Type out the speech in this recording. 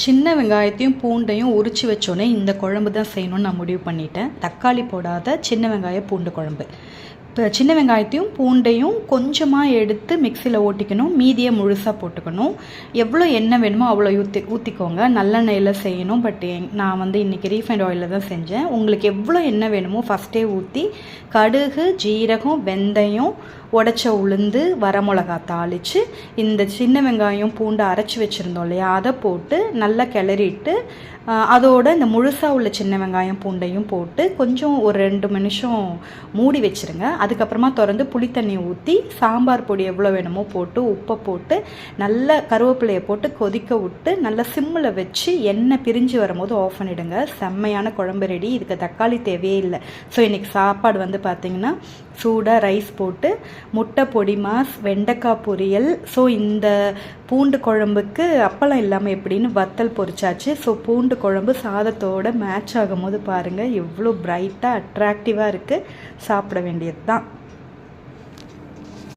சின்ன வெங்காயத்தையும் பூண்டையும் உரித்து வச்சோன்னே இந்த குழம்பு தான் செய்யணும்னு நான் முடிவு பண்ணிட்டேன். தக்காளி போடாத சின்ன வெங்காய பூண்டு குழம்பு. இப்போ சின்ன வெங்காயத்தையும் பூண்டையும் கொஞ்சமாக எடுத்து மிக்சியில் ஓட்டிக்கணும், மீதியை முழுசாக போட்டுக்கணும். எவ்வளோ எண்ணெய் வேணுமோ அவ்வளோ ஊற்றிக்கோங்க. நல்லெண்ணெயில் செய்யணும், பட் நான் இன்றைக்கி ரீஃபைண்ட் ஆயிலில் தான் செஞ்சேன். உங்களுக்கு எவ்வளோ எண்ணெய் வேணுமோ ஃபஸ்ட்டே ஊற்றி கடுகு, ஜீரகம், வெந்தயம், உடச்ச உளுந்து, வரமிளகா தாளித்து இந்த சின்ன வெங்காயம் பூண்டு அரைச்சி வச்சுருந்தோம் இல்லையா, அதை போட்டு நல்லா கிளறிட்டு அதோட இந்த முழுசாக உள்ள சின்ன வெங்காயம் பூண்டையும் போட்டு கொஞ்சம் ஒரு 2 நிமிஷம் மூடி வச்சுருங்க. அதுக்கப்புறமா திறந்து புளி தண்ணி ஊற்றி சாம்பார் பொடி எவ்வளோ வேணுமோ போட்டு உப்பை போட்டு நல்லா கருவேப்பிலையை போட்டு கொதிக்க விட்டு நல்லா சிம்மில் வச்சு எண்ணெய் பிரிஞ்சு வரும்போது ஆஃப் பண்ணிவிடுங்க. செம்மையான குழம்பு ரெடி. இதுக்கு தக்காளி தேவையே இல்லை. ஸோ இன்றைக்கி சாப்பாடு பார்த்திங்கன்னா சூடாக ரைஸ் போட்டு முட்டை பொடி மாஸ், வெண்டைக்காய் பொரியல். ஸோ இந்த பூண்டு குழம்புக்கு அப்பளம் இல்லாமல் எப்படின்னு வத்தல் பொரிச்சாச்சு. ஸோ பூண்டு குழம்பு சாதத்தோடு மேட்ச் ஆகும் போது பாருங்கள் எவ்வளோ பிரைட்டாக அட்ராக்டிவாக இருக்குது. சாப்பிட வேண்டியது தான்.